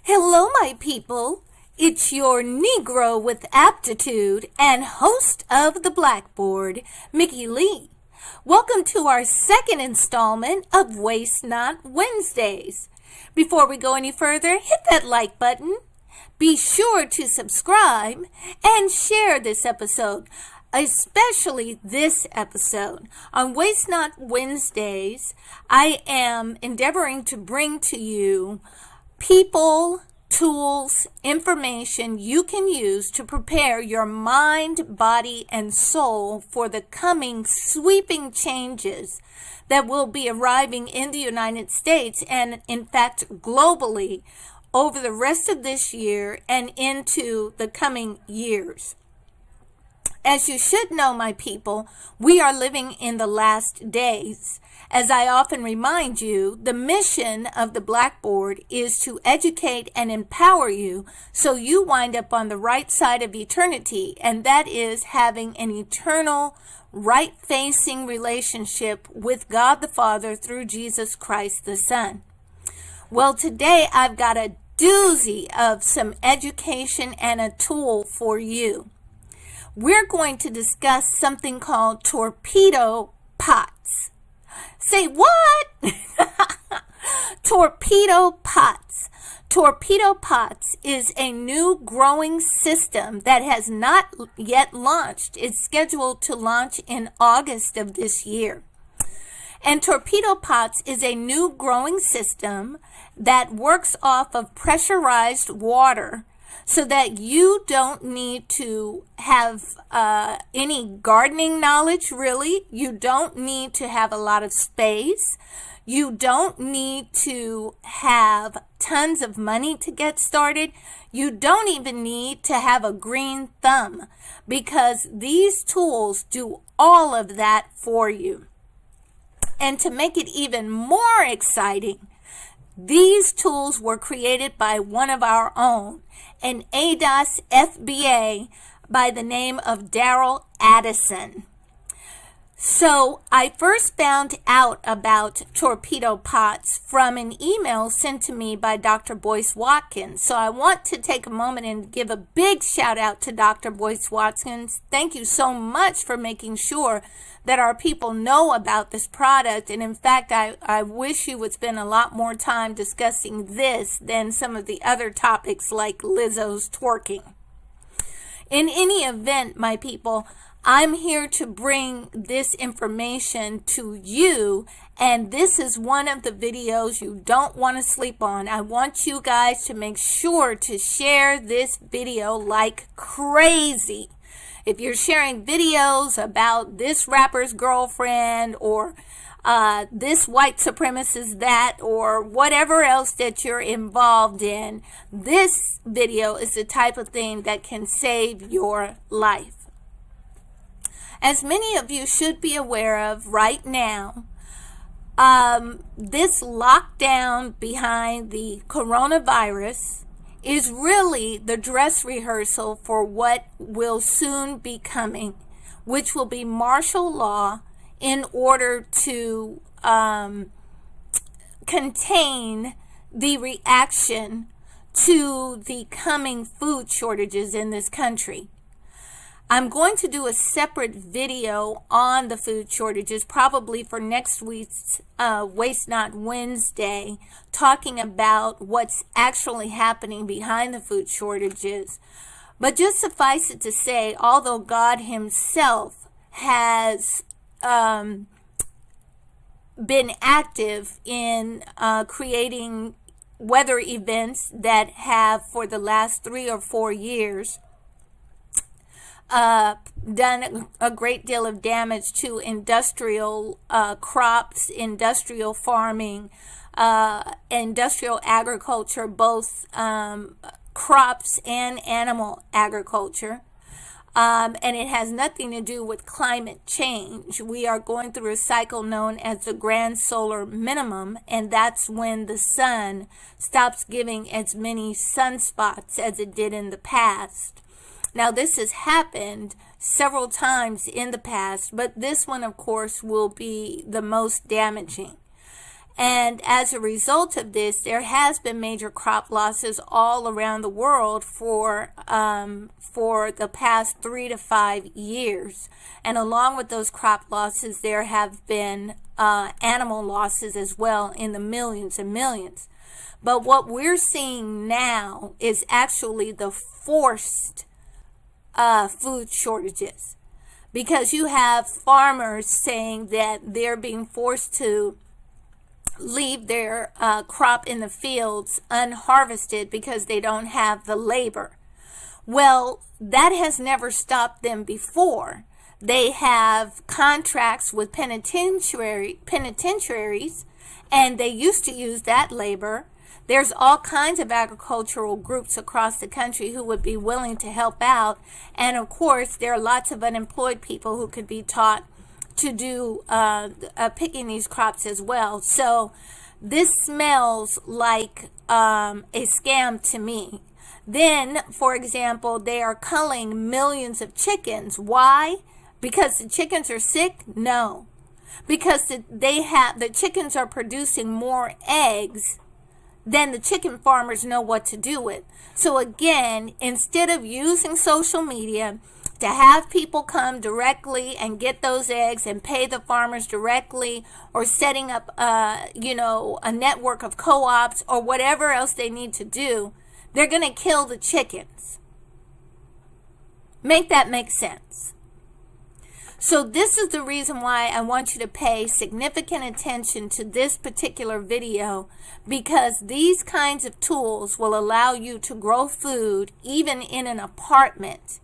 Hello, my people. It's your Negro with aptitude and host of the Blackboard, Mickey Lee. Welcome to our second installment of Waste Not Wednesdays. Before we go any further, hit that like button. Be sure to subscribe and share this episode, especially this episode. On Waste Not Wednesdays, I am endeavoring to bring to you people, tools, information you can use to prepare your mind, body, and soul for the coming sweeping changes that will be arriving in the United States and, in fact, globally over the rest of this year and into the coming years. As you should know, my people, we are living in the last days. As I often remind you, the mission of the Blackboard is to educate and empower you so you wind up on the right side of eternity, and that is having an eternal, right-facing relationship with God the Father through Jesus Christ the Son. Well, today I've got a doozy of some education and a tool for you. We're going to discuss something called TorpedoPots. Say what? TorpedoPots. TorpedoPots is a new growing system that has not yet launched. It's scheduled to launch in August of this year. And TorpedoPots is a new growing system that works off of pressurized water, so that you don't need to have any gardening knowledge, really. You don't need to have a lot of space. You don't need to have tons of money to get started. You don't even need to have a green thumb, because these tools do all of that for you. And to make it even more exciting, these tools were created by one of our own, an ADOS FBA by the name of Daryl Addison. So I first found out about TorpedoPots from an email sent to me by Dr. Boyce Watkins. So I want to take a moment and give a big shout out to Dr. Boyce Watkins. Thank you so much for making sure that our people know about this product. And in fact, I wish you would spend a lot more time discussing this than some of the other topics like Lizzo's twerking. In any event, my people, I'm here to bring this information to you, and this is one of the videos you don't want to sleep on. I want you guys to make sure to share this video like crazy. If you're sharing videos about this rapper's girlfriend or this white supremacist that, or whatever else that you're involved in, this video is the type of thing that can save your life. As many of you should be aware of right now, this lockdown behind the coronavirus is really the dress rehearsal for what will soon be coming, which will be martial law in order to contain the reaction to the coming food shortages in this country. I'm going to do a separate video on the food shortages, probably for next week's Waste Not Wednesday, talking about what's actually happening behind the food shortages. But just suffice it to say, although God himself has been active in creating weather events that have for the last 3 or 4 years done a great deal of damage to industrial crops, industrial farming, industrial agriculture, both crops and animal agriculture. And it has nothing to do with climate change. We are going through a cycle known as the grand solar minimum, and that's when the sun stops giving as many sunspots as it did in the past. Now, this has happened several times in the past, but this one, of course, will be the most damaging. And as a result of this, there has been major crop losses all around the world for the past 3 to 5 years. And along with those crop losses, there have been animal losses as well in the millions and millions. But what we're seeing now is actually the forced food shortages, because you have farmers saying that they're being forced to leave their crop in the fields unharvested because they don't have the labor. Well, that has never stopped them before. They have contracts with penitentiaries, and they used to use that labor. There's all kinds of agricultural groups across the country who would be willing to help out. And of course, there are lots of unemployed people who could be taught to do picking these crops as well. So this smells like a scam to me. Then, for example, they are culling millions of chickens. Why? Because the chickens are sick? No. Because the chickens are producing more eggs than the chicken farmers know what to do with. So again, instead of using social media to have people come directly and get those eggs and pay the farmers directly, or setting up a network of co-ops or whatever else they need to do, they're going to kill the chickens. Make that make sense. So this is the reason why I want you to pay significant attention to this particular video, because these kinds of tools will allow you to grow food even in an apartment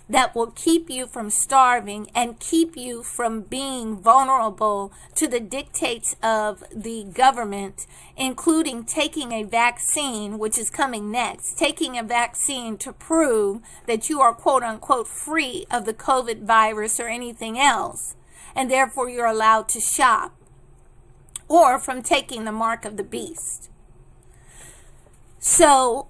that will keep you from starving and keep you from being vulnerable to the dictates of the government, including taking a vaccine, which is coming next, taking a vaccine to prove that you are quote unquote free of the COVID virus or anything else, and therefore you're allowed to shop, or from taking the mark of the beast. So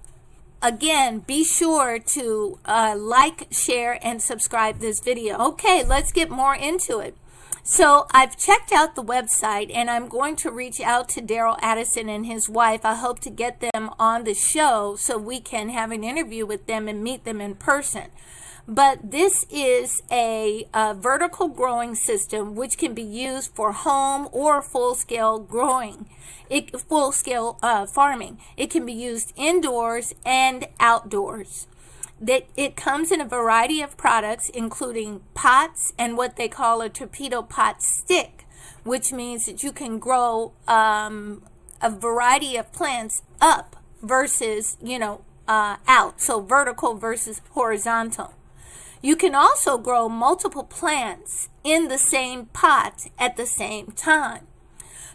again, be sure to like, share, and subscribe this video. Okay, let's get more into it. So I've checked out the website, and I'm going to reach out to Daryl Addison and his wife. I hope to get them on the show so we can have an interview with them and meet them in person. But this is a vertical growing system which can be used for home or full-scale growing, full-scale farming. It can be used indoors and outdoors. It comes in a variety of products, including pots and what they call a torpedo pot stick, which means that you can grow a variety of plants up versus, out. So vertical versus horizontal. You can also grow multiple plants in the same pot at the same time.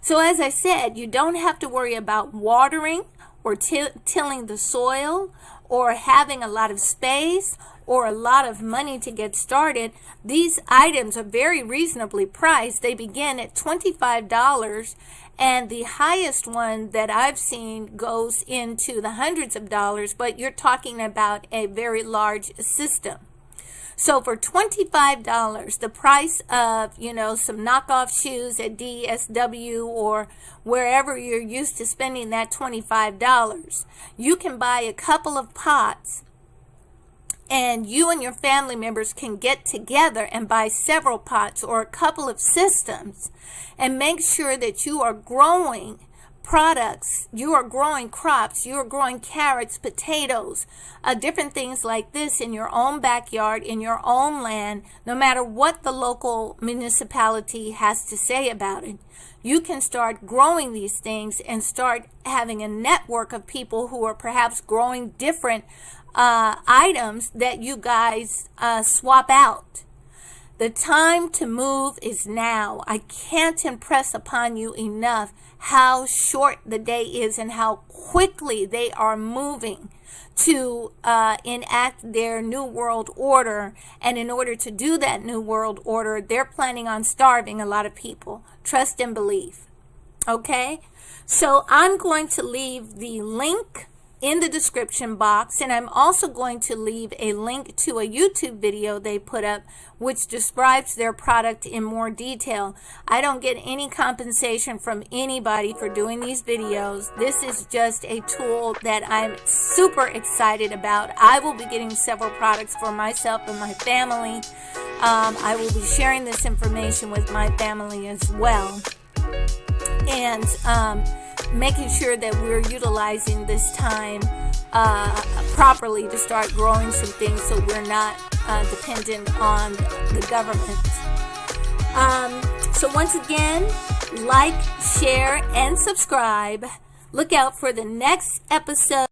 So as I said, you don't have to worry about watering or tilling the soil or having a lot of space or a lot of money to get started. These items are very reasonably priced. They begin at $25, and the highest one that I've seen goes into the hundreds of dollars, but you're talking about a very large system. So for $25, the price of, some knockoff shoes at DSW or wherever you're used to spending that $25, you can buy a couple of pots, and you and your family members can get together and buy several pots or a couple of systems and make sure that you are growing products, you are growing crops, you are growing carrots, potatoes, different things like this in your own backyard, in your own land, no matter what the local municipality has to say about it, you can start growing these things and start having a network of people who are perhaps growing different items that you guys swap out. The time to move is now. I can't impress upon you enough how short the day is and how quickly they are moving to enact their new world order. And in order to do that new world order, they're planning on starving a lot of people. Trust and believe. Okay? So I'm going to leave the link in the description box, and I'm also going to leave a link to a YouTube video they put up which describes their product in more detail. I don't get any compensation from anybody for doing these videos. This is just a tool that I'm super excited about. I will be getting several products for myself and my family. I will be sharing this information with my family as well, and making sure that we're utilizing this time properly to start growing some things so we're not dependent on the government. So once again, like, share, and subscribe. Look out for the next episode.